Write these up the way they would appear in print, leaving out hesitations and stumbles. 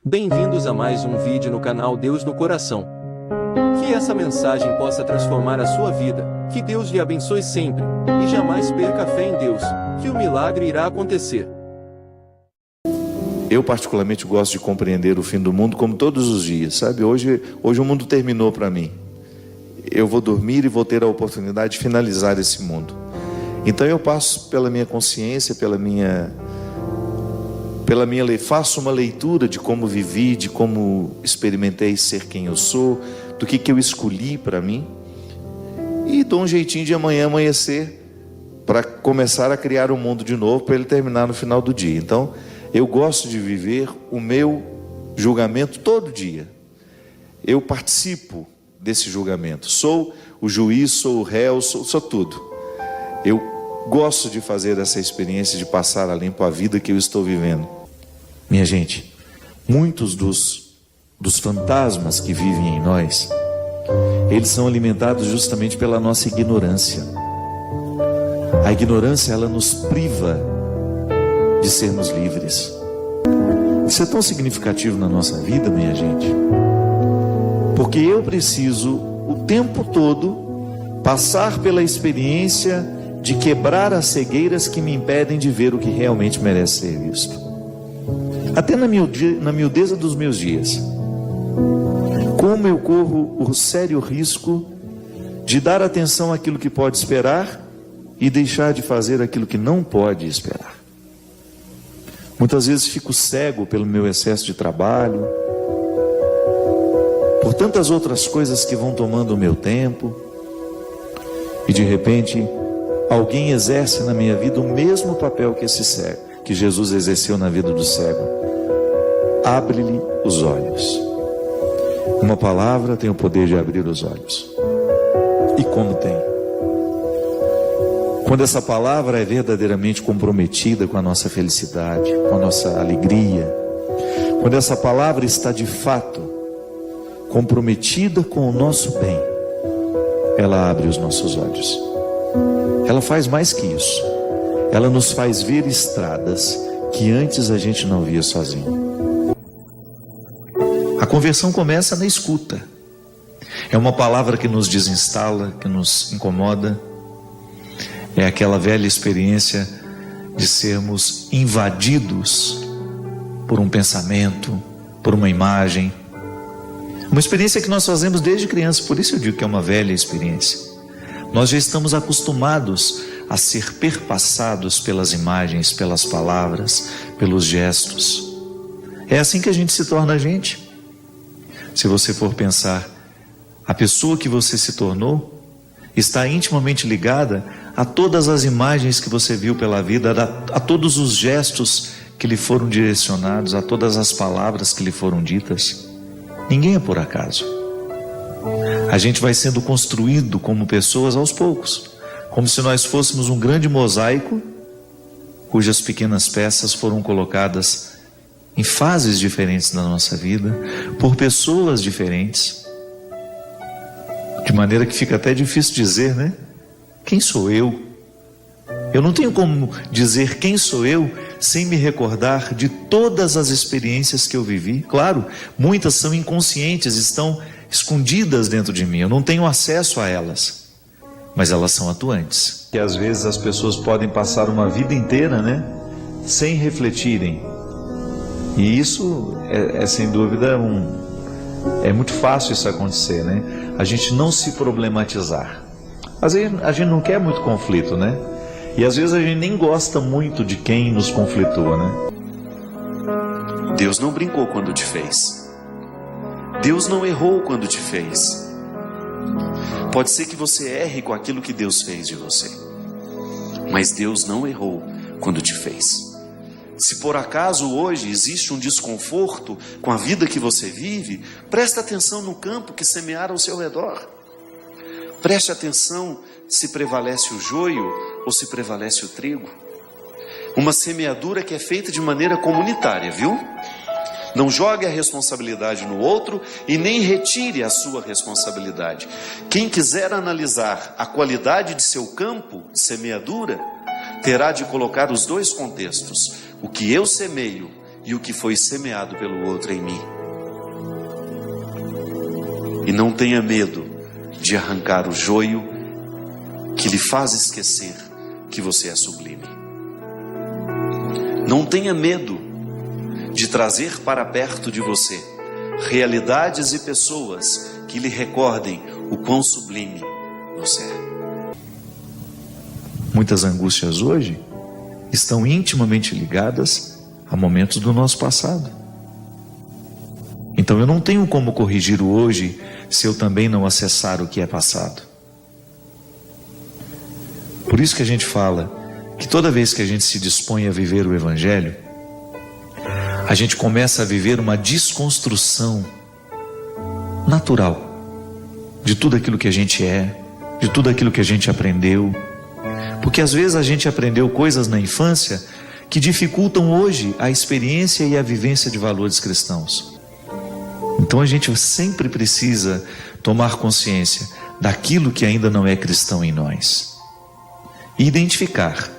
Bem-vindos a mais um vídeo no canal Deus no Coração. Que essa mensagem possa transformar a sua vida, que Deus lhe abençoe sempre, e jamais perca a fé em Deus, que o milagre irá acontecer. Eu particularmente gosto de compreender o fim do mundo como todos os dias, sabe? Hoje o mundo terminou para mim. Eu vou dormir e vou ter a oportunidade de finalizar esse mundo. Então eu passo pela minha consciência, pela minha lei, faço uma leitura de como vivi, de como experimentei ser quem eu sou, do que eu escolhi para mim, e dou um jeitinho de amanhã amanhecer para começar a criar um mundo de novo, para ele terminar no final do dia. Então eu gosto de viver o meu julgamento todo dia. Eu participo desse julgamento, sou o juiz, sou o réu, sou tudo. Eu gosto de fazer essa experiência de passar a limpo a vida que eu estou vivendo. Minha gente, muitos dos fantasmas que vivem em nós, eles são alimentados justamente pela nossa ignorância. A ignorância, ela nos priva de sermos livres. Isso é tão significativo na nossa vida, minha gente, porque eu preciso o tempo todo passar pela experiência de quebrar as cegueiras que me impedem de ver o que realmente merece ser visto. Até na miudeza dos meus dias, como eu corro o sério risco de dar atenção àquilo que pode esperar e deixar de fazer aquilo que não pode esperar. Muitas vezes fico cego pelo meu excesso de trabalho, por tantas outras coisas que vão tomando o meu tempo, e de repente alguém exerce na minha vida o mesmo papel que esse cego, que Jesus exerceu na vida do cego. Abre-lhe os olhos. Uma palavra tem o poder de abrir os olhos. E como tem? Quando essa palavra é verdadeiramente comprometida com a nossa felicidade, com a nossa alegria, quando essa palavra está de fato comprometida com o nosso bem, ela abre os nossos olhos. Ela faz mais que isso. Ela nos faz ver estradas que antes a gente não via sozinho. A conversão começa na escuta. É uma palavra que nos desinstala, que nos incomoda. É aquela velha experiência de sermos invadidos por um pensamento, por uma imagem. Uma experiência que nós fazemos desde criança, por isso eu digo que é uma velha experiência. Nós já estamos acostumados a ser perpassados pelas imagens, pelas palavras, pelos gestos. É assim que a gente se torna a gente. Se você for pensar, a pessoa que você se tornou está intimamente ligada a todas as imagens que você viu pela vida, a todos os gestos que lhe foram direcionados, a todas as palavras que lhe foram ditas. Ninguém é por acaso. A gente vai sendo construído como pessoas aos poucos, como se nós fôssemos um grande mosaico, cujas pequenas peças foram colocadas em fases diferentes da nossa vida, por pessoas diferentes, de maneira que fica até difícil dizer, né? Quem sou eu? Eu não tenho como dizer quem sou eu sem me recordar de todas as experiências que eu vivi. Claro, muitas são inconscientes, estão escondidas dentro de mim, eu não tenho acesso a elas, mas elas são atuantes. E às vezes as pessoas podem passar uma vida inteira, né, sem refletirem. E isso é sem dúvida é muito fácil isso acontecer, né? A gente não se problematizar. Às vezes a gente não quer muito conflito, né? E às vezes a gente nem gosta muito de quem nos conflitua, né? Deus não brincou quando te fez. Deus não errou quando te fez. Pode ser que você erre com aquilo que Deus fez de você, mas Deus não errou quando te fez. Se por acaso hoje existe um desconforto com a vida que você vive, presta atenção no campo que semearam ao seu redor. Preste atenção se prevalece o joio ou se prevalece o trigo. Uma semeadura que é feita de maneira comunitária, viu? Não jogue a responsabilidade no outro e nem retire a sua responsabilidade. Quem quiser analisar a qualidade de seu campo de semeadura, terá de colocar os dois contextos: o que eu semeio e o que foi semeado pelo outro em mim. E não tenha medo de arrancar o joio que lhe faz esquecer que você é sublime. Não tenha medo de trazer para perto de você realidades e pessoas que lhe recordem o quão sublime você é. Muitas angústias hoje estão intimamente ligadas a momentos do nosso passado. Então eu não tenho como corrigir o hoje se eu também não acessar o que é passado. Por isso que a gente fala que toda vez que a gente se dispõe a viver o Evangelho, a gente começa a viver uma desconstrução natural de tudo aquilo que a gente é, de tudo aquilo que a gente aprendeu. Porque às vezes a gente aprendeu coisas na infância que dificultam hoje a experiência e a vivência de valores cristãos. Então a gente sempre precisa tomar consciência daquilo que ainda não é cristão em nós e identificar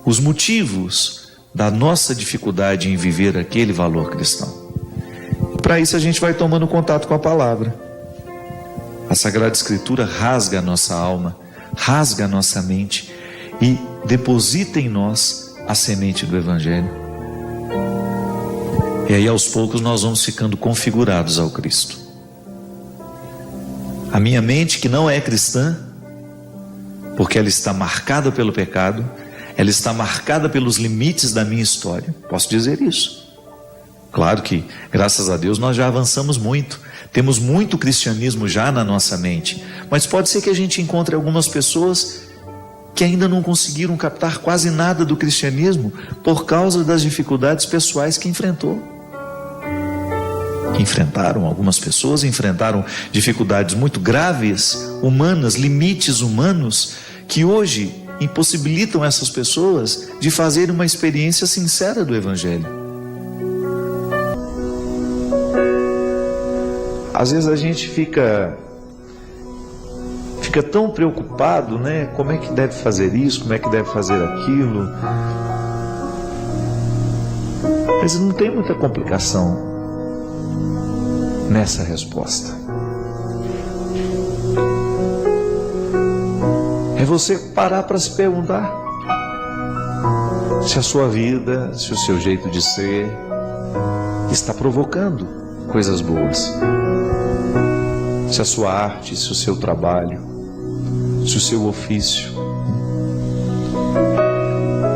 os motivos da nossa dificuldade em viver aquele valor cristão. Para isso a gente vai tomando contato com a palavra. A Sagrada Escritura rasga a nossa alma, rasga a nossa mente e deposita em nós a semente do Evangelho. E aí aos poucos nós vamos ficando configurados ao Cristo. A minha mente, que não é cristã, porque ela está marcada pelo pecado, ela está marcada pelos limites da minha história. Posso dizer isso. Claro que, graças a Deus, nós já avançamos muito. Temos muito cristianismo já na nossa mente. Mas pode ser que a gente encontre algumas pessoas que ainda não conseguiram captar quase nada do cristianismo por causa das dificuldades pessoais que enfrentaram. Algumas pessoas enfrentaram dificuldades muito graves, humanas, limites humanos, que hoje impossibilitam essas pessoas de fazerem uma experiência sincera do Evangelho. Às vezes a gente fica tão preocupado, né? Como é que deve fazer isso, como é que deve fazer aquilo. Mas não tem muita complicação nessa resposta. É você parar para se perguntar se a sua vida, se o seu jeito de ser está provocando coisas boas. Se a sua arte, se o seu trabalho, se o seu ofício.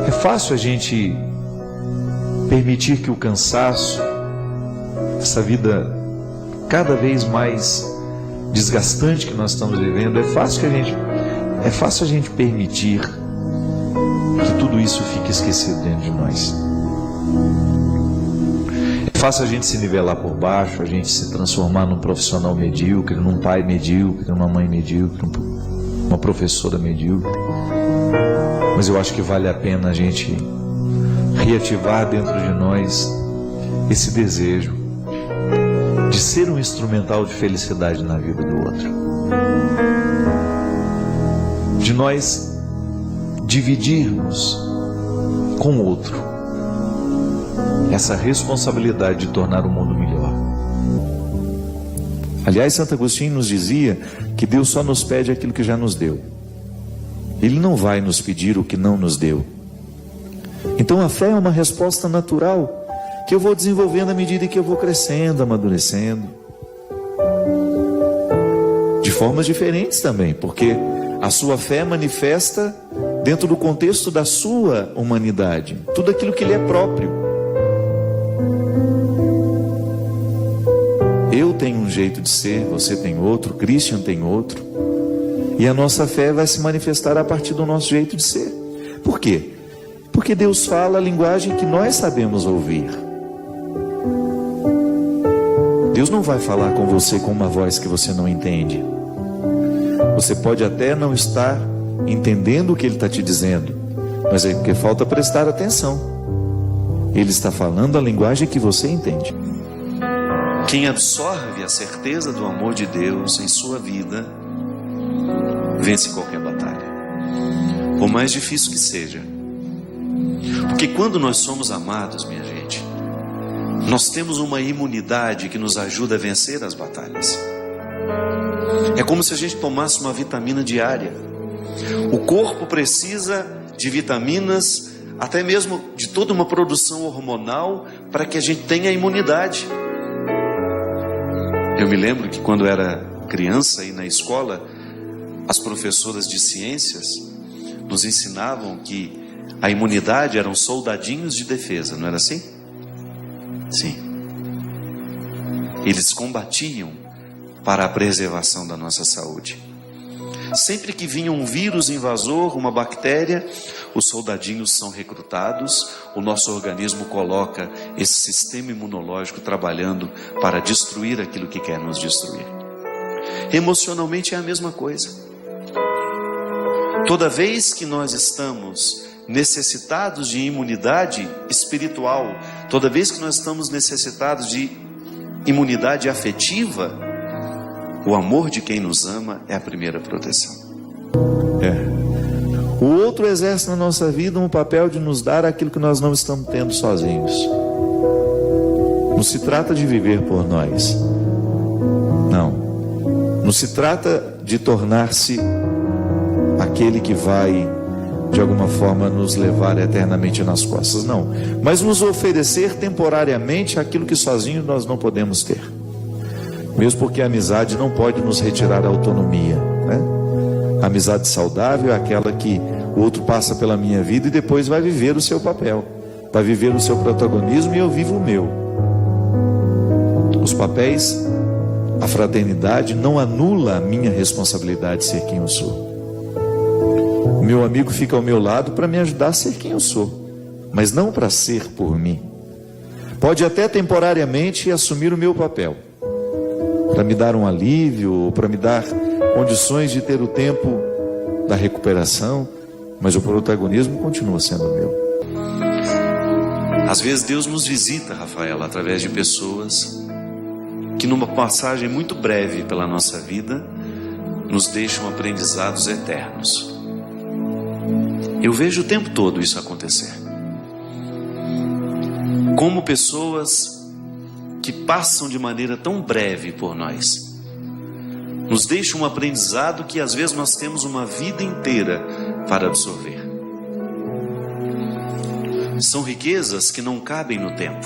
É fácil a gente permitir que o cansaço, essa vida cada vez mais desgastante que nós estamos vivendo, é fácil a gente permitir que tudo isso fique esquecido dentro de nós. É fácil a gente se nivelar por baixo, a gente se transformar num profissional medíocre, num pai medíocre, numa mãe medíocre, uma professora medíocre. Mas eu acho que vale a pena a gente reativar dentro de nós esse desejo de ser um instrumental de felicidade na vida do outro. De nós dividirmos com o outro essa responsabilidade de tornar o mundo melhor. Aliás, Santo Agostinho nos dizia que Deus só nos pede aquilo que já nos deu. Ele não vai nos pedir o que não nos deu. Então a fé é uma resposta natural que eu vou desenvolvendo à medida que eu vou crescendo, amadurecendo. De formas diferentes também, porque a sua fé manifesta dentro do contexto da sua humanidade, tudo aquilo que lhe é próprio. Eu tenho um jeito de ser, você tem outro, Christian tem outro. E a nossa fé vai se manifestar a partir do nosso jeito de ser. Por quê? Porque Deus fala a linguagem que nós sabemos ouvir. Deus não vai falar com você com uma voz que você não entende. Você pode até não estar entendendo o que Ele está te dizendo, mas é porque falta prestar atenção. Ele está falando a linguagem que você entende. Quem absorve a certeza do amor de Deus em sua vida, vence qualquer batalha, por mais difícil que seja. Porque quando nós somos amados, minha gente, Nós temos uma imunidade que nos ajuda a vencer as batalhas. É como se a gente tomasse uma vitamina diária. O corpo precisa de vitaminas, até mesmo de toda uma produção hormonal, para que a gente tenha imunidade. Eu me lembro que quando era criança e na escola, as professoras de ciências nos ensinavam que a imunidade eram soldadinhos de defesa, não era assim? Sim. Eles combatiam para a preservação da nossa saúde. Sempre que vinha um vírus invasor, uma bactéria, os soldadinhos são recrutados, o nosso organismo coloca esse sistema imunológico trabalhando para destruir aquilo que quer nos destruir. Emocionalmente é a mesma coisa. Toda vez que nós estamos necessitados de imunidade espiritual, toda vez que nós estamos necessitados de imunidade afetiva, o amor de quem nos ama é a primeira proteção. O outro exerce na nossa vida um papel de nos dar aquilo que nós não estamos tendo sozinhos. Não se trata de viver por nós. Não se trata de tornar-se aquele que vai, de alguma forma, nos levar eternamente nas costas. Não. Mas nos oferecer temporariamente aquilo que sozinhos nós não podemos ter. Mesmo porque a amizade não pode nos retirar a autonomia, né? A amizade saudável é aquela que o outro passa pela minha vida e depois vai viver o seu papel, vai viver o seu protagonismo e eu vivo o meu. Os papéis, a fraternidade não anula a minha responsabilidade de ser quem eu sou. O meu amigo fica ao meu lado para me ajudar a ser quem eu sou, mas não para ser por mim. Pode até temporariamente assumir o meu papel, para me dar um alívio, ou para me dar condições de ter o tempo da recuperação, mas o protagonismo continua sendo meu. Às vezes Deus nos visita, Rafaela, através de pessoas que numa passagem muito breve pela nossa vida nos deixam aprendizados eternos. Eu vejo o tempo todo isso acontecer. Como pessoas que passam de maneira tão breve por nós nos deixam um aprendizado que às vezes nós temos uma vida inteira para absorver. São riquezas que não cabem no tempo.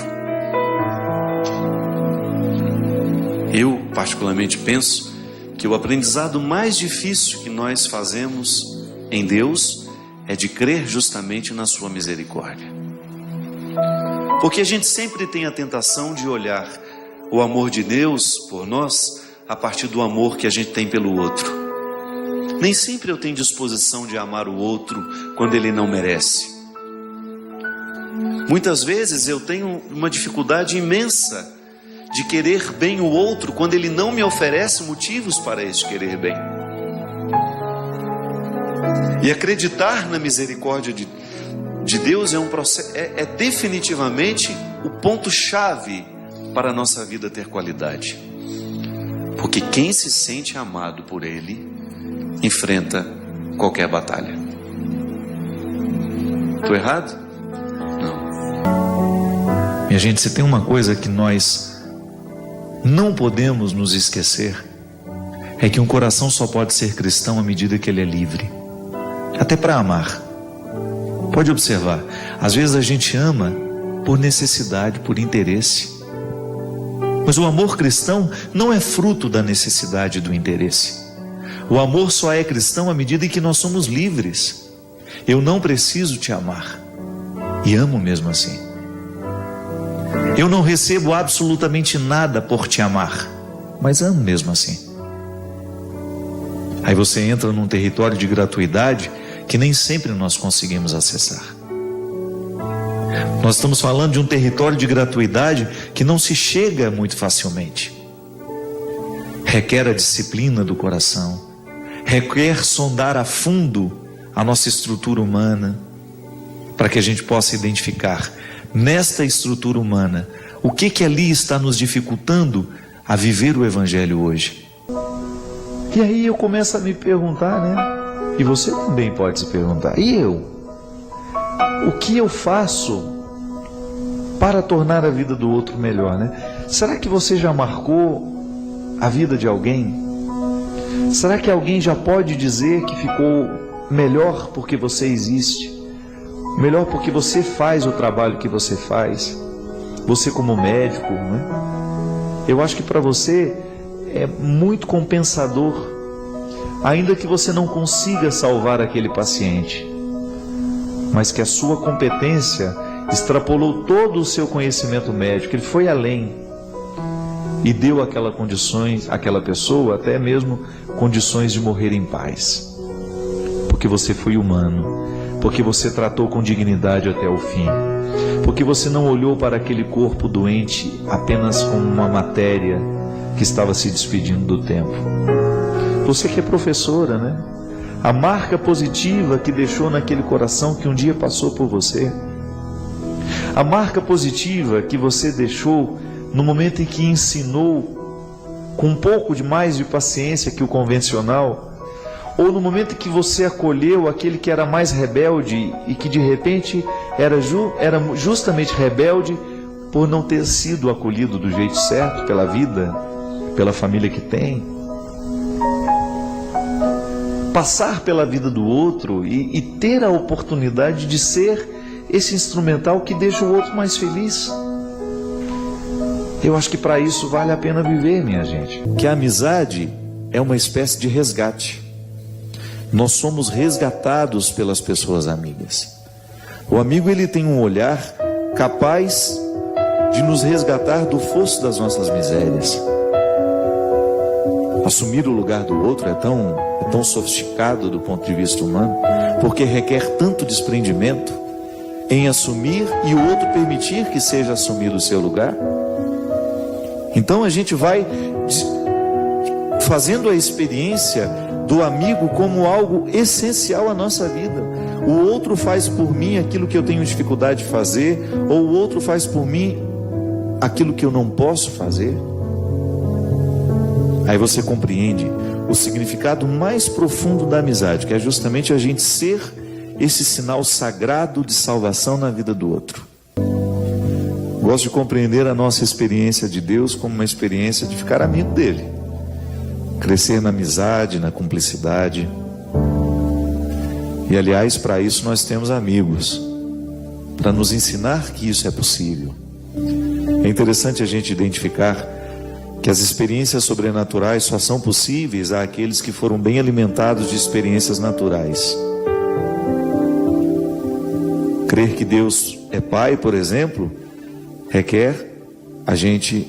Eu particularmente penso que o aprendizado mais difícil que nós fazemos em Deus é de crer justamente na sua misericórdia. Porque a gente sempre tem a tentação de olhar o amor de Deus por nós a partir do amor que a gente tem pelo outro. Nem sempre eu tenho disposição de amar o outro quando ele não merece. Muitas vezes eu tenho uma dificuldade imensa de querer bem o outro quando ele não me oferece motivos para este querer bem. E acreditar na misericórdia de Deus é um processo, é definitivamente o ponto-chave para a nossa vida ter qualidade. Porque quem se sente amado por Ele enfrenta qualquer batalha. Estou errado? Não. Minha gente, se tem uma coisa que nós não podemos nos esquecer, é que um coração só pode ser cristão à medida que ele é livre, até para amar. Pode observar, às vezes a gente ama por necessidade, por interesse. Mas o amor cristão não é fruto da necessidade e do interesse. O amor só é cristão à medida em que nós somos livres. Eu não preciso te amar, e amo mesmo assim. Eu não recebo absolutamente nada por te amar, mas amo mesmo assim. Aí você entra num território de gratuidade que nem sempre nós conseguimos acessar. Nós estamos falando de um território de gratuidade que não se chega muito facilmente. Requer a disciplina do coração, requer sondar a fundo a nossa estrutura humana, para que a gente possa identificar nesta estrutura humana o que ali está nos dificultando a viver o Evangelho hoje. E aí eu começo a me perguntar, né? E você também pode se perguntar, e eu? O que eu faço para tornar a vida do outro melhor, né? Será que você já marcou a vida de alguém? Será que alguém já pode dizer que ficou melhor porque você existe? Melhor porque você faz o trabalho que você faz? Você como médico, né? Eu acho que para você é muito compensador, ainda que você não consiga salvar aquele paciente, mas que a sua competência extrapolou todo o seu conhecimento médico, ele foi além e deu àquela pessoa até mesmo condições de morrer em paz, porque você foi humano, porque você tratou com dignidade até o fim, porque você não olhou para aquele corpo doente apenas como uma matéria que estava se despedindo do tempo. Você que é professora, né? A marca positiva que deixou naquele coração que um dia passou por você, a marca positiva que você deixou no momento em que ensinou com um pouco de mais de paciência que o convencional, ou no momento em que você acolheu aquele que era mais rebelde e que de repente era justamente rebelde por não ter sido acolhido do jeito certo pela vida, pela família que tem. Passar pela vida do outro e ter a oportunidade de ser esse instrumental que deixa o outro mais feliz. Eu acho que para isso vale a pena viver, minha gente. Que a amizade é uma espécie de resgate. Nós somos resgatados pelas pessoas amigas. O amigo, ele tem um olhar capaz de nos resgatar do fosso das nossas misérias. Assumir o lugar do outro é tão sofisticado do ponto de vista humano, porque requer tanto desprendimento em assumir e o outro permitir que seja assumido o seu lugar. Então a gente vai fazendo a experiência do amigo como algo essencial à nossa vida. O outro faz por mim aquilo que eu tenho dificuldade de fazer, ou o outro faz por mim aquilo que eu não posso fazer. Aí você compreende o significado mais profundo da amizade, que é justamente a gente ser esse sinal sagrado de salvação na vida do outro. Gosto de compreender a nossa experiência de Deus como uma experiência de ficar amigo dele, crescer na amizade, na cumplicidade. E aliás, para isso nós temos amigos, para nos ensinar que isso é possível. É interessante a gente identificar que as experiências sobrenaturais só são possíveis àqueles que foram bem alimentados de experiências naturais. Crer que Deus é Pai, por exemplo, requer a gente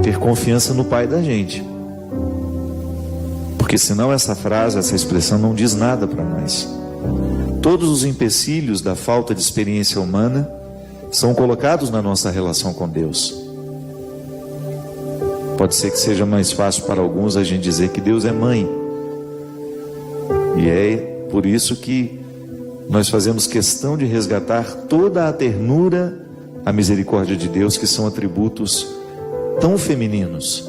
ter confiança no Pai da gente. Porque senão essa frase, essa expressão não diz nada para nós. Todos os empecilhos da falta de experiência humana são colocados na nossa relação com Deus. Pode ser que seja mais fácil para alguns a gente dizer que Deus é mãe. E é por isso que nós fazemos questão de resgatar toda a ternura, a misericórdia de Deus, que são atributos tão femininos.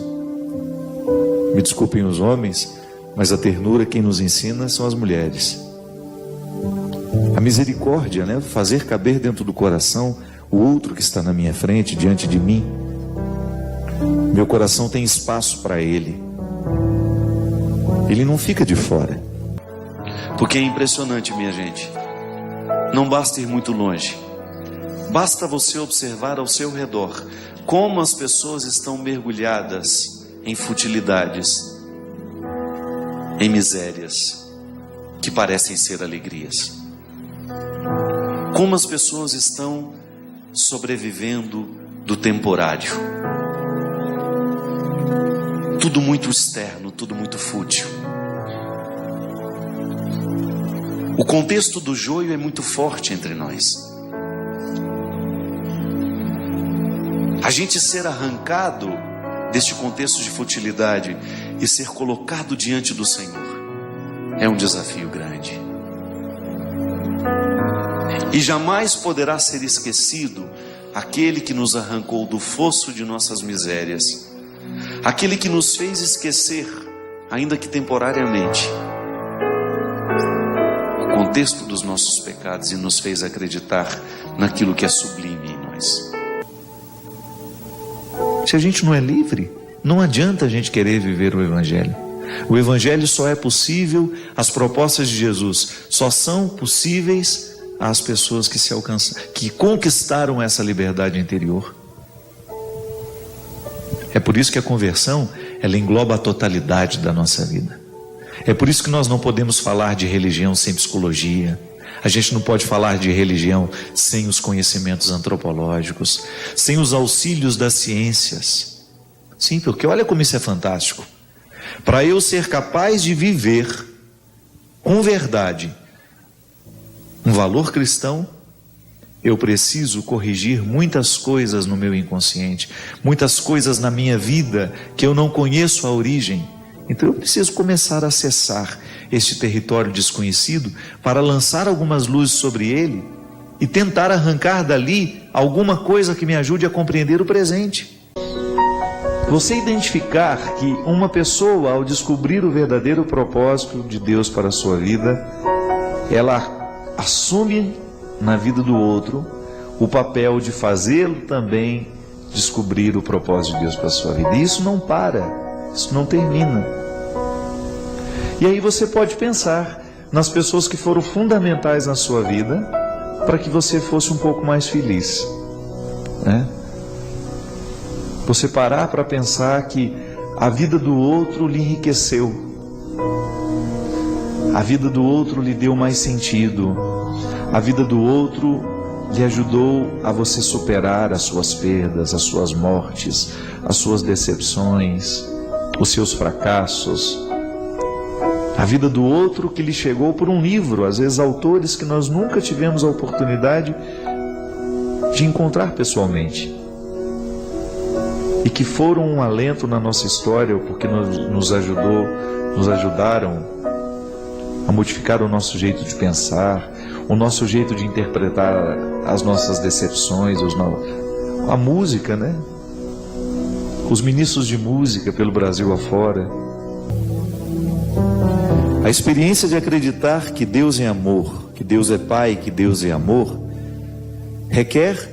Me desculpem os homens, mas a ternura quem nos ensina são as mulheres. A misericórdia, né? Fazer caber dentro do coração o outro que está na minha frente, diante de mim. Meu coração tem espaço para ele. Ele não fica de fora. Porque é impressionante, minha gente. Não basta ir muito longe. Basta você observar ao seu redor como as pessoas estão mergulhadas em futilidades, em misérias que parecem ser alegrias. Como as pessoas estão sobrevivendo do temporário. Tudo muito externo, tudo muito fútil. O contexto do joio é muito forte entre nós. A gente ser arrancado deste contexto de futilidade e ser colocado diante do Senhor é um desafio grande. E jamais poderá ser esquecido aquele que nos arrancou do fosso de nossas misérias, aquele que nos fez esquecer, ainda que temporariamente, o contexto dos nossos pecados e nos fez acreditar naquilo que é sublime em nós. Se a gente não é livre, não adianta a gente querer viver o Evangelho. O Evangelho só é possível, as propostas de Jesus só são possíveis às pessoas que conquistaram essa liberdade interior. É por isso que a conversão, ela engloba a totalidade da nossa vida. É por isso que nós não podemos falar de religião sem psicologia. A gente não pode falar de religião sem os conhecimentos antropológicos, sem os auxílios das ciências. Sim, porque olha como isso é fantástico. Para eu ser capaz de viver com verdade um valor cristão, eu preciso corrigir muitas coisas no meu inconsciente, muitas coisas na minha vida que eu não conheço a origem. Então eu preciso começar a acessar este território desconhecido para lançar algumas luzes sobre ele e tentar arrancar dali alguma coisa que me ajude a compreender o presente. Você identificar que uma pessoa, ao descobrir o verdadeiro propósito de Deus para a sua vida, ela assume na vida do outro o papel de fazê-lo também descobrir o propósito de Deus para a sua vida. E isso não para, isso não termina. E aí você pode pensar nas pessoas que foram fundamentais na sua vida para que você fosse um pouco mais feliz, né? Você parar para pensar que a vida do outro lhe enriqueceu, a vida do outro lhe deu mais sentido, a vida do outro lhe ajudou a você superar as suas perdas, as suas mortes, as suas decepções, os seus fracassos. A vida do outro que lhe chegou por um livro, às vezes autores que nós nunca tivemos a oportunidade de encontrar pessoalmente, e que foram um alento na nossa história, porque nos ajudaram a modificar o nosso jeito de pensar, o nosso jeito de interpretar as nossas decepções, a música, né? Os ministros de música pelo Brasil afora. A experiência de acreditar que Deus é amor, que Deus é Pai, que Deus é amor, requer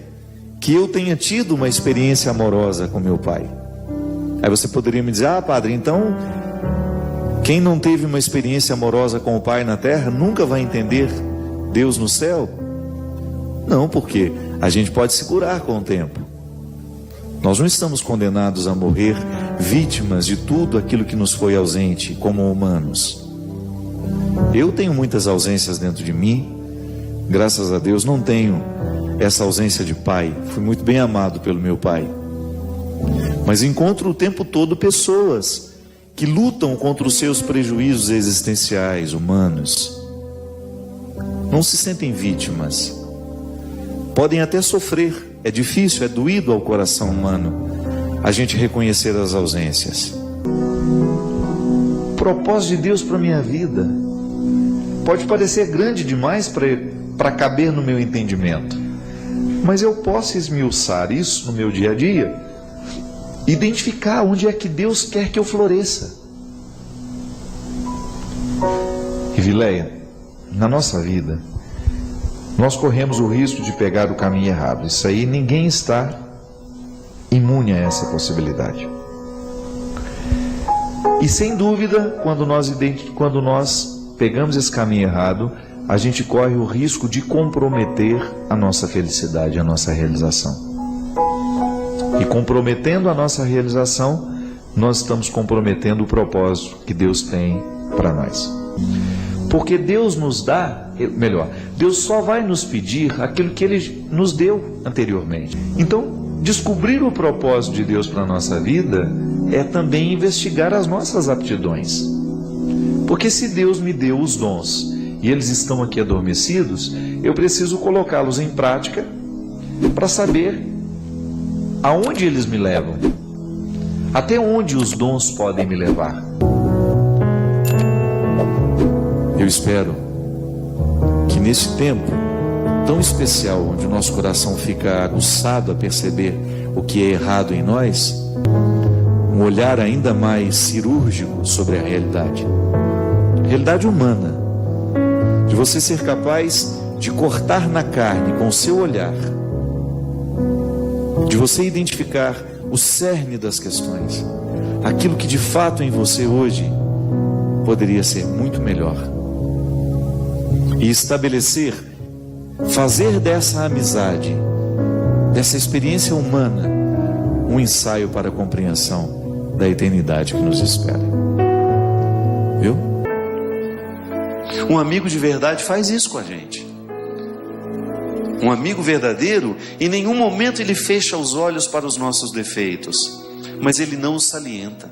que eu tenha tido uma experiência amorosa com meu Pai. Aí você poderia me dizer: ah, padre, então quem não teve uma experiência amorosa com o Pai na terra nunca vai entender Deus no céu? Não, porque a gente pode se curar com o tempo. Nós não estamos condenados a morrer vítimas de tudo aquilo que nos foi ausente como humanos. Eu tenho muitas ausências dentro de mim, graças a Deus não tenho essa ausência de pai, fui muito bem amado pelo meu pai. Mas encontro o tempo todo pessoas que lutam contra os seus prejuízos existenciais, humanos. Não se sentem vítimas, podem até sofrer, é difícil, é doído ao coração humano a gente reconhecer as ausências. O propósito de Deus para a minha vida pode parecer grande demais para caber no meu entendimento, mas eu posso esmiuçar isso no meu dia a dia, identificar onde é que Deus quer que eu floresça. Rivileia, na nossa vida, nós corremos o risco de pegar o caminho errado. Isso aí, ninguém está imune a essa possibilidade. E sem dúvida, quando nós pegamos esse caminho errado, a gente corre o risco de comprometer a nossa felicidade, a nossa realização. E comprometendo a nossa realização, nós estamos comprometendo o propósito que Deus tem para nós. Porque Deus nos dá, Deus só vai nos pedir aquilo que Ele nos deu anteriormente. Então, descobrir o propósito de Deus para a nossa vida é também investigar as nossas aptidões. Porque se Deus me deu os dons e eles estão aqui adormecidos, eu preciso colocá-los em prática para saber aonde eles me levam, até onde os dons podem me levar. Eu espero que nesse tempo tão especial, onde o nosso coração fica aguçado a perceber o que é errado em nós, um olhar ainda mais cirúrgico sobre a realidade humana, de você ser capaz de cortar na carne com o seu olhar, de você identificar o cerne das questões, aquilo que de fato em você hoje poderia ser muito melhor. E estabelecer, fazer dessa amizade, dessa experiência humana, um ensaio para a compreensão da eternidade que nos espera. Viu? Um amigo de verdade faz isso com a gente. Um amigo verdadeiro, em nenhum momento ele fecha os olhos para os nossos defeitos, mas ele não os salienta,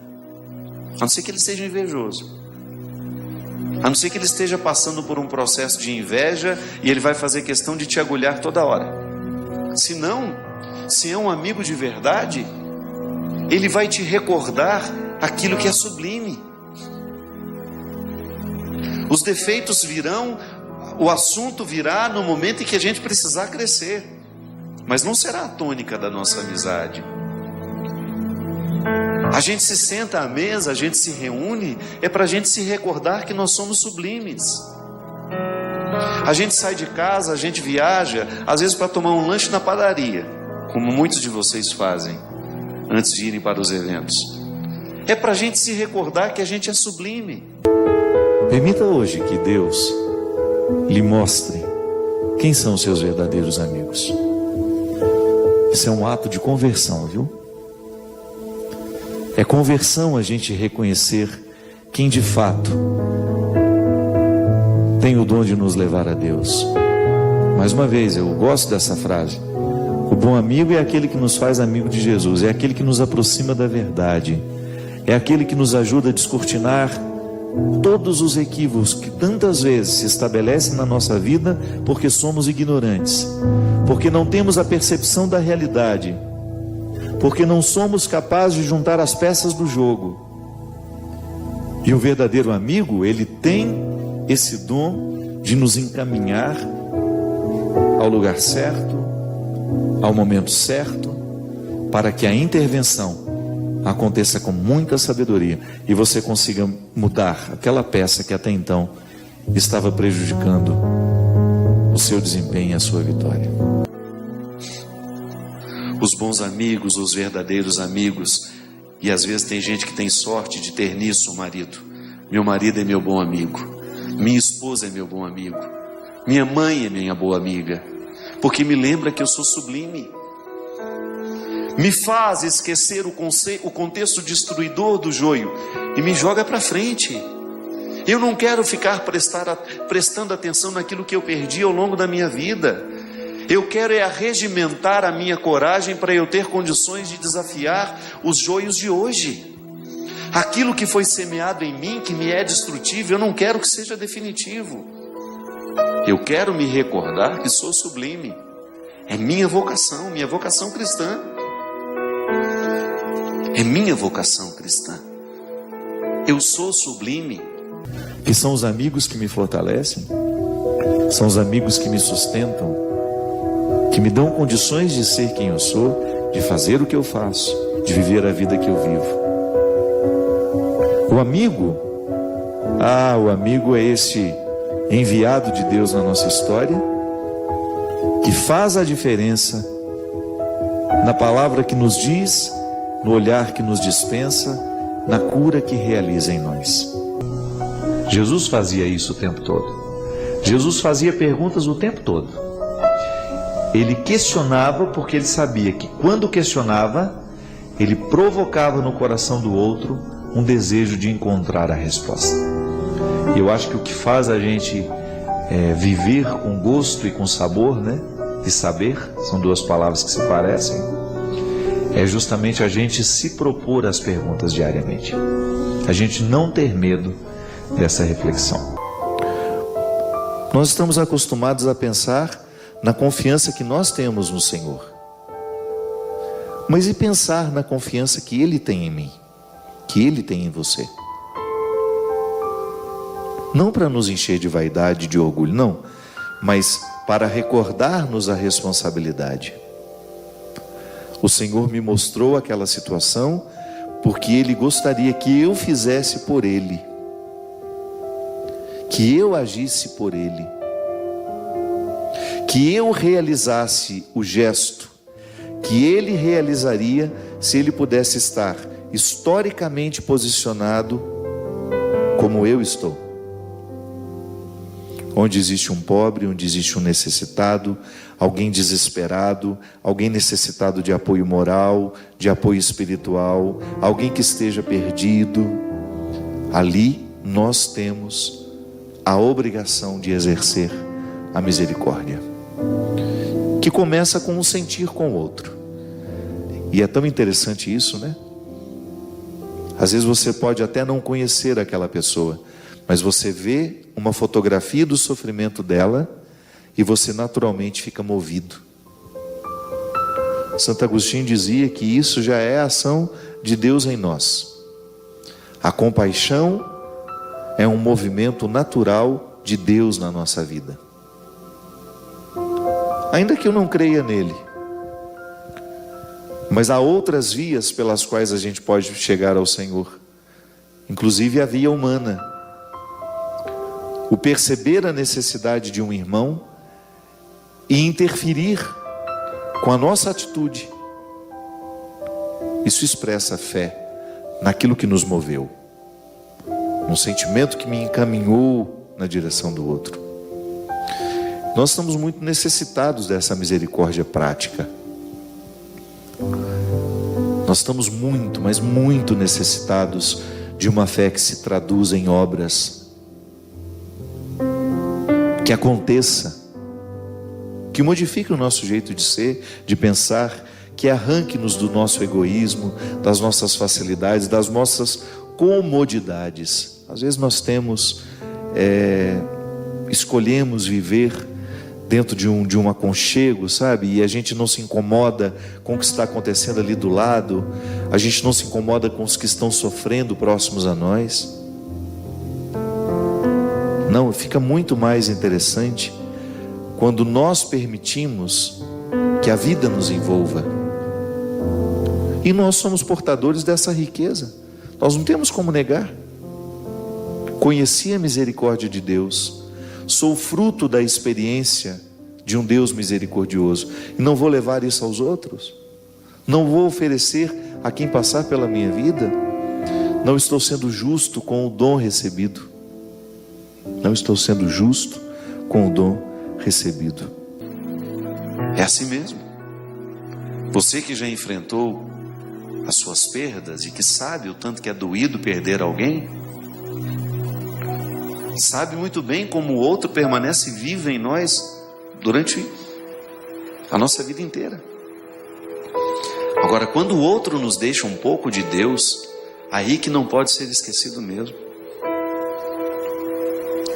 a não ser que ele seja invejoso, a não ser que ele esteja passando por um processo de inveja e ele vai fazer questão de te agulhar toda hora. Se não, se é um amigo de verdade, ele vai te recordar aquilo que é sublime. Os defeitos virão, o assunto virá no momento em que a gente precisar crescer, mas não será a tônica da nossa amizade. A gente se senta à mesa, a gente se reúne, é para a gente se recordar que nós somos sublimes. A gente sai de casa, a gente viaja, às vezes para tomar um lanche na padaria, como muitos de vocês fazem, antes de irem para os eventos. É para a gente se recordar que a gente é sublime. Permita hoje que Deus lhe mostre quem são os seus verdadeiros amigos. Isso é um ato de conversão, viu? É conversão a gente reconhecer quem de fato tem o dom de nos levar a Deus. Mais uma vez, eu gosto dessa frase. O bom amigo é aquele que nos faz amigo de Jesus, é aquele que nos aproxima da verdade, é aquele que nos ajuda a descortinar todos os equívocos que tantas vezes se estabelecem na nossa vida porque somos ignorantes, porque não temos a percepção da realidade, porque não somos capazes de juntar as peças do jogo. E o verdadeiro amigo, ele tem esse dom de nos encaminhar ao lugar certo, ao momento certo, para que a intervenção aconteça com muita sabedoria e você consiga mudar aquela peça que até então estava prejudicando o seu desempenho e a sua vitória. Os bons amigos, os verdadeiros amigos, e às vezes tem gente que tem sorte de ter nisso um marido. Meu marido é meu bom amigo, minha esposa é meu bom amigo, minha mãe é minha boa amiga, porque me lembra que eu sou sublime. Me faz esquecer o contexto destruidor do joio e me joga para frente. Eu não quero ficar prestando atenção naquilo que eu perdi ao longo da minha vida. Eu quero arregimentar a minha coragem para eu ter condições de desafiar os joios de hoje. Aquilo que foi semeado em mim, que me é destrutivo, eu não quero que seja definitivo. Eu quero me recordar que sou sublime. É minha vocação cristã. É minha vocação cristã. Eu sou sublime. Que são os amigos que me fortalecem, são os amigos que me sustentam, que me dão condições de ser quem eu sou, de fazer o que eu faço, de viver a vida que eu vivo. O amigo é esse enviado de Deus na nossa história, que faz a diferença na palavra que nos diz, no olhar que nos dispensa, na cura que realiza em nós. Jesus fazia isso o tempo todo. Jesus fazia perguntas o tempo todo. Ele questionava porque ele sabia que quando questionava, ele provocava no coração do outro um desejo de encontrar a resposta. E eu acho que o que faz a gente viver com gosto e com sabor, né? De saber, são duas palavras que se parecem, é justamente a gente se propor as perguntas diariamente. A gente não ter medo dessa reflexão. Nós estamos acostumados a pensar na confiança que nós temos no Senhor. Mas e pensar na confiança que Ele tem em mim, que Ele tem em você? Não para nos encher de vaidade, de orgulho, não, mas para recordar-nos a responsabilidade. O Senhor me mostrou aquela situação porque Ele gostaria que eu fizesse por Ele, que eu agisse por Ele, que eu realizasse o gesto que Ele realizaria se ele pudesse estar historicamente posicionado como eu estou. Onde existe um pobre, onde existe um necessitado, alguém desesperado, alguém necessitado de apoio moral, de apoio espiritual, alguém que esteja perdido, ali nós temos a obrigação de exercer a misericórdia, que começa com um sentir com o outro. E é tão interessante isso, né? Às vezes você pode até não conhecer aquela pessoa, mas você vê uma fotografia do sofrimento dela e você naturalmente fica movido. Santo Agostinho dizia que isso já é a ação de Deus em nós. A compaixão é um movimento natural de Deus na nossa vida. Ainda que eu não creia nele, mas há outras vias pelas quais a gente pode chegar ao Senhor, inclusive a via humana. O perceber a necessidade de um irmão e interferir com a nossa atitude. Isso expressa fé naquilo que nos moveu, um sentimento que me encaminhou na direção do outro. Nós estamos muito necessitados dessa misericórdia prática. Nós estamos muito, mas muito necessitados de uma fé que se traduz em obras, que aconteça, que modifique o nosso jeito de ser, de pensar, que arranque-nos do nosso egoísmo, das nossas facilidades, das nossas comodidades. Às vezes nós escolhemos viver dentro de um aconchego, sabe? E a gente não se incomoda com o que está acontecendo ali do lado, a gente não se incomoda com os que estão sofrendo próximos a nós. Não, fica muito mais interessante quando nós permitimos que a vida nos envolva. E nós somos portadores dessa riqueza, nós não temos como negar. Conheci a misericórdia de Deus, sou fruto da experiência de um Deus misericordioso, e não vou levar isso aos outros, não vou oferecer a quem passar pela minha vida. Não estou sendo justo com o dom recebido. Não estou sendo justo com o dom recebido. É assim mesmo. Você que já enfrentou as suas perdas e que sabe o tanto que é doído perder alguém, sabe muito bem como o outro permanece vivo em nós durante a nossa vida inteira. Agora, quando o outro nos deixa um pouco de Deus, aí que não pode ser esquecido mesmo.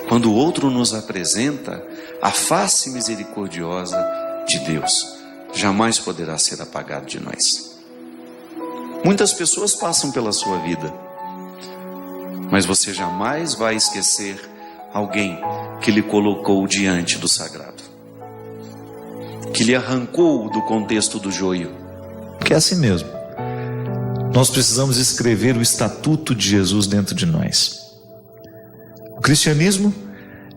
Quando o outro nos apresenta a face misericordiosa de Deus, jamais poderá ser apagado de nós. Muitas pessoas passam pela sua vida, mas você jamais vai esquecer alguém que lhe colocou diante do sagrado, que lhe arrancou do contexto do joio. Que é assim mesmo. Nós precisamos escrever o estatuto de Jesus dentro de nós. O cristianismo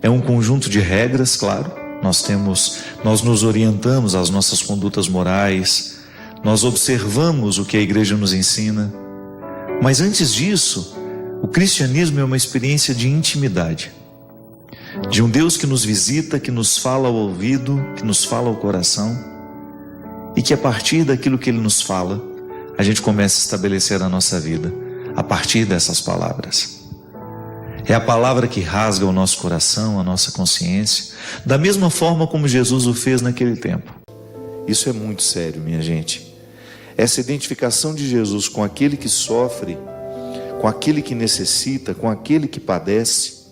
é um conjunto de regras, claro. Nós nos orientamos às nossas condutas morais, nós observamos o que a igreja nos ensina. Mas antes disso, o cristianismo é uma experiência de intimidade, de um Deus que nos visita, que nos fala ao ouvido, que nos fala ao coração, e que a partir daquilo que Ele nos fala, a gente começa a estabelecer a nossa vida a partir dessas palavras. É a palavra que rasga o nosso coração, a nossa consciência, da mesma forma como Jesus o fez naquele tempo. Isso é muito sério, minha gente. Essa identificação de Jesus com aquele que sofre, com aquele que necessita, com aquele que padece,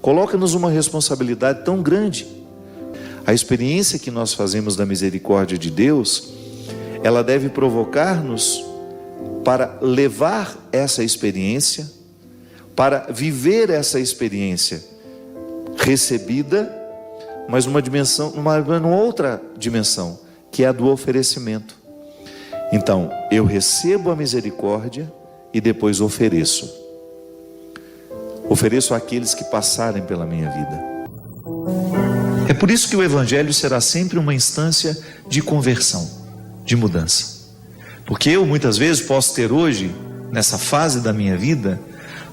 coloca-nos uma responsabilidade tão grande. A experiência que nós fazemos da misericórdia de Deus, ela deve provocar-nos para levar essa experiência, para viver essa experiência recebida, mas numa outra dimensão, que é a do oferecimento. Então, eu recebo a misericórdia e depois ofereço. Ofereço àqueles que passarem pela minha vida. É por isso que o Evangelho será sempre uma instância de conversão, de mudança. Porque eu muitas vezes posso ter hoje, nessa fase da minha vida,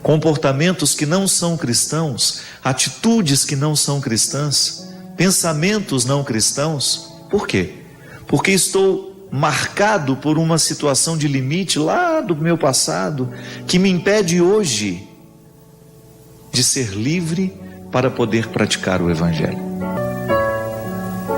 comportamentos que não são cristãos, atitudes que não são cristãs, pensamentos não cristãos. Por quê? Porque estou marcado por uma situação de limite lá do meu passado, que me impede hoje de ser livre para poder praticar o Evangelho.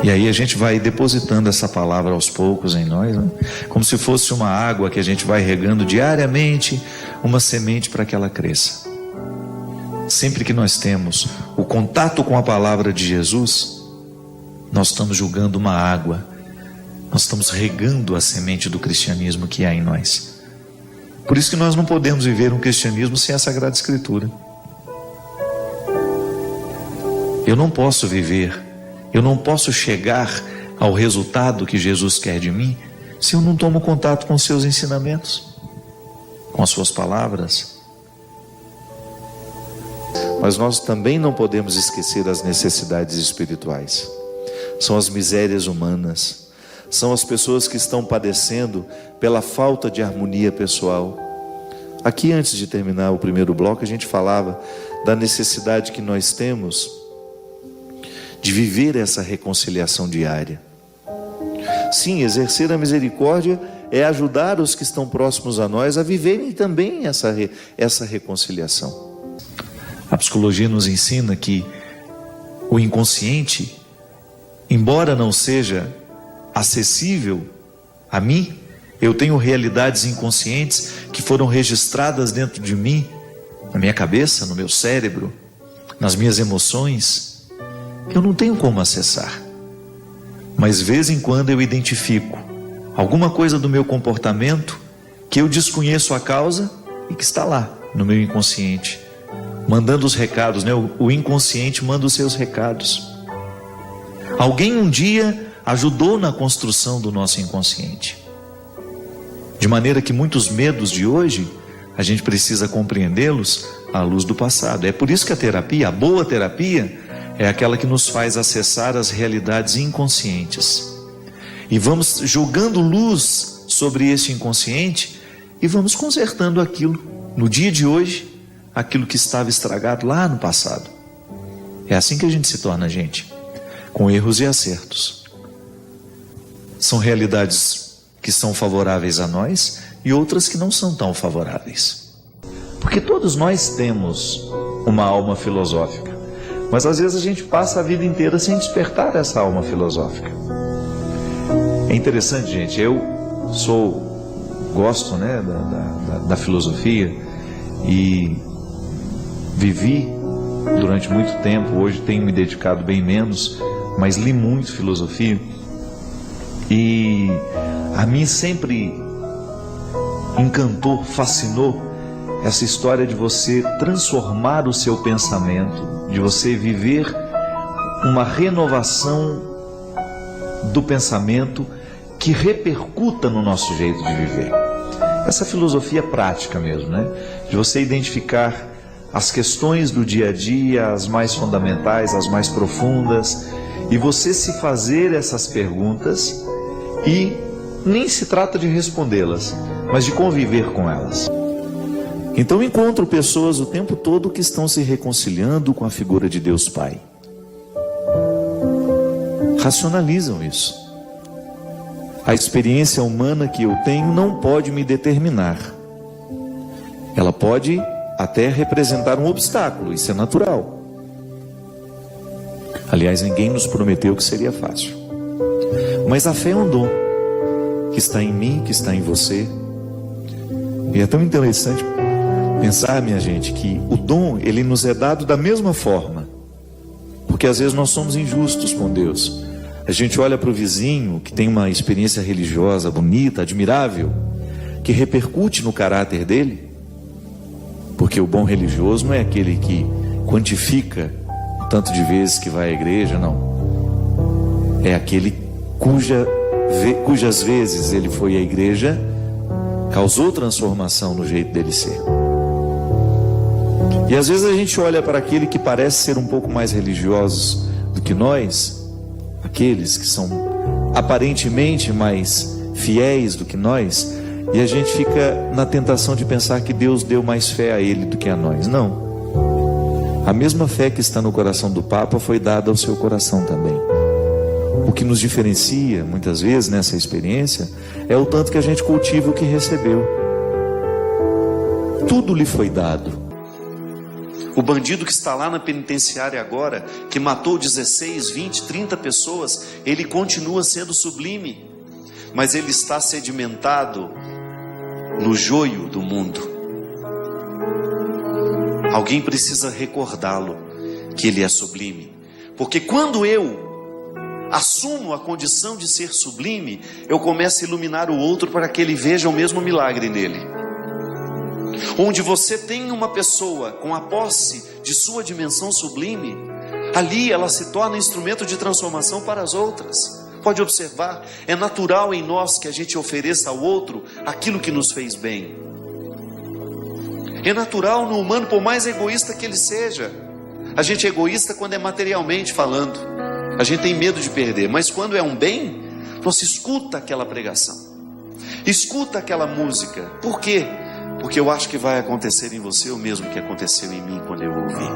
E aí a gente vai depositando essa palavra aos poucos em nós, né? Como se fosse uma água que a gente vai regando diariamente, uma semente para que ela cresça. Sempre que nós temos o contato com a palavra de Jesus, nós estamos julgando uma água, nós estamos regando a semente do cristianismo que há em nós. Por isso que nós não podemos viver um cristianismo sem a Sagrada Escritura. Eu não posso viver, eu não posso chegar ao resultado que Jesus quer de mim se eu não tomo contato com os seus ensinamentos, com as suas palavras. Mas nós também não podemos esquecer as necessidades espirituais. São as misérias humanas, são as pessoas que estão padecendo pela falta de harmonia pessoal. Aqui, antes de terminar o primeiro bloco, a gente falava da necessidade que nós temos de viver essa reconciliação diária. Sim, exercer a misericórdia é ajudar os que estão próximos a nós a viverem também essa reconciliação. A psicologia nos ensina que o inconsciente, embora não seja acessível a mim, eu tenho realidades inconscientes que foram registradas dentro de mim, na minha cabeça, no meu cérebro, nas minhas emoções, que eu não tenho como acessar. Mas de vez em quando eu identifico alguma coisa do meu comportamento que eu desconheço a causa e que está lá no meu inconsciente, mandando os recados, né? O inconsciente manda os seus recados. Alguém um dia ajudou na construção do nosso inconsciente, de maneira que muitos medos de hoje a gente precisa compreendê-los à luz do passado. É por isso que a terapia, a boa terapia, é aquela que nos faz acessar as realidades inconscientes. E vamos jogando luz sobre esse inconsciente e vamos consertando aquilo, no dia de hoje, aquilo que estava estragado lá no passado. É assim que a gente se torna gente, com erros e acertos. São realidades que são favoráveis a nós e outras que não são tão favoráveis. Porque todos nós temos uma alma filosófica, mas às vezes a gente passa a vida inteira sem despertar essa alma filosófica. É interessante, gente, eu gosto, né, da filosofia e vivi durante muito tempo. Hoje tenho me dedicado bem menos, mas li muito filosofia. E a mim sempre encantou, fascinou essa história de você transformar o seu pensamento, de você viver uma renovação do pensamento que repercuta no nosso jeito de viver. Essa filosofia prática mesmo, né? De você identificar as questões do dia a dia, as mais fundamentais, as mais profundas, e você se fazer essas perguntas e nem se trata de respondê-las, mas de conviver com elas. Então encontro pessoas o tempo todo que estão se reconciliando com a figura de Deus Pai. Racionalizam isso. A experiência humana que eu tenho não pode me determinar. Ela pode até representar um obstáculo, isso é natural. Aliás, ninguém nos prometeu que seria fácil. Mas a fé é um dom que está em mim, que está em você. E é tão interessante pensar, minha gente, que o dom, ele nos é dado da mesma forma. Porque às vezes nós somos injustos com Deus. A gente olha para o vizinho que tem uma experiência religiosa bonita, admirável, que repercute no caráter dele. Porque o bom religioso não é aquele que quantifica o tanto de vezes que vai à igreja, não. É aquele cujas vezes ele foi à igreja, causou transformação no jeito dele ser. E às vezes a gente olha para aquele que parece ser um pouco mais religioso do que nós, aqueles que são aparentemente mais fiéis do que nós, E a gente fica na tentação de pensar que Deus deu mais fé a ele do que a nós. Não. A mesma fé que está no coração do Papa foi dada ao seu coração também. O que nos diferencia, muitas vezes, nessa experiência, é o tanto que a gente cultiva o que recebeu. Tudo lhe foi dado. O bandido que está lá na penitenciária agora, que matou 16, 20, 30 pessoas, ele continua sendo sublime, mas ele está sedimentado no joio do mundo. Alguém precisa recordá-lo que ele é sublime, porque quando eu assumo a condição de ser sublime, eu começo a iluminar o outro para que ele veja o mesmo milagre nele. Onde você tem uma pessoa com a posse de sua dimensão sublime, ali ela se torna instrumento de transformação para as outras. Pode observar, é natural em nós que a gente ofereça ao outro aquilo que nos fez bem. É natural no humano, por mais egoísta que ele seja. A gente é egoísta quando é materialmente falando. A gente tem medo de perder, mas quando é um bem, você escuta aquela pregação, escuta aquela música. Por quê? Porque eu acho que vai acontecer em você o mesmo que aconteceu em mim quando eu ouvi.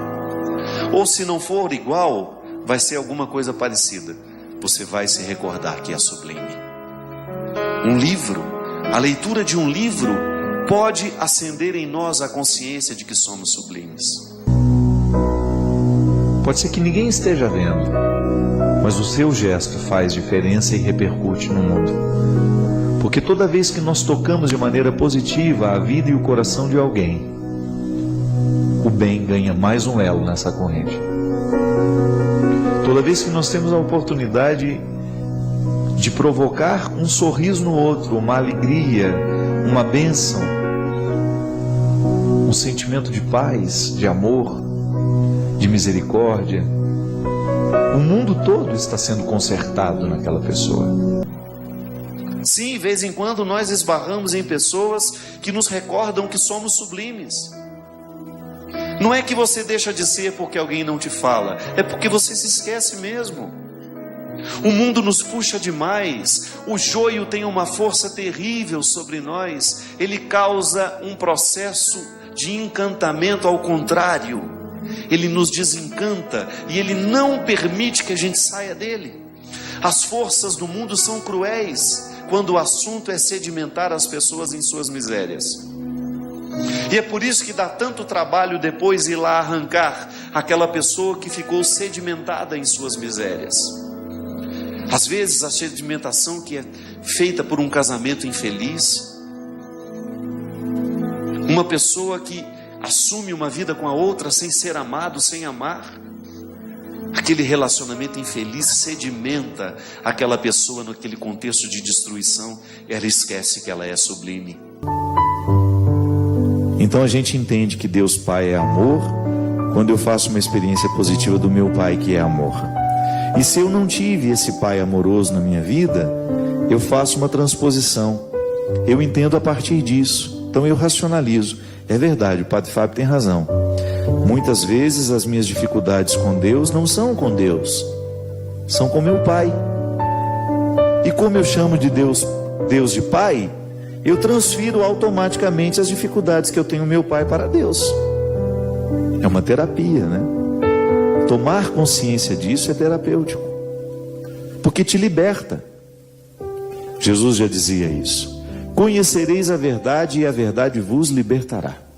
Ou se não for igual, vai ser alguma coisa parecida. Você vai se recordar que é sublime. Um livro, a leitura de um livro pode acender em nós a consciência de que somos sublimes. Pode ser que ninguém esteja vendo, mas o seu gesto faz diferença e repercute no mundo. Porque toda vez que nós tocamos de maneira positiva a vida e o coração de alguém, o bem ganha mais um elo nessa corrente. Toda vez que nós temos a oportunidade de provocar um sorriso no outro, uma alegria, uma bênção, um sentimento de paz, de amor, de misericórdia, o mundo todo está sendo consertado naquela pessoa. Sim, de vez em quando nós esbarramos em pessoas que nos recordam que somos sublimes. Não é que você deixa de ser porque alguém não te fala, é porque você se esquece mesmo. O mundo nos puxa demais, o joio tem uma força terrível sobre nós, ele causa um processo de encantamento ao contrário, ele nos desencanta e ele não permite que a gente saia dele. As forças do mundo são cruéis quando o assunto é sedimentar as pessoas em suas misérias. E é por isso que dá tanto trabalho depois ir lá arrancar aquela pessoa que ficou sedimentada em suas misérias. Às vezes a sedimentação que é feita por um casamento infeliz, uma pessoa que assume uma vida com a outra sem ser amado, sem amar, aquele relacionamento infeliz sedimenta aquela pessoa naquele contexto de destruição, ela esquece que ela é sublime. Então a gente entende que Deus Pai é amor quando eu faço uma experiência positiva do meu Pai que é amor. E se eu não tive esse Pai amoroso na minha vida, eu faço uma transposição. Eu entendo a partir disso. Então eu racionalizo. É verdade, o Padre Fábio tem razão. Muitas vezes as minhas dificuldades com Deus não são com Deus, são com meu Pai. E como eu chamo de Deus de Pai, eu transfiro automaticamente as dificuldades que eu tenho meu Pai para Deus. É uma terapia, né? Tomar consciência disso é terapêutico, porque te liberta. Jesus já dizia isso: conhecereis a verdade e a verdade vos libertará.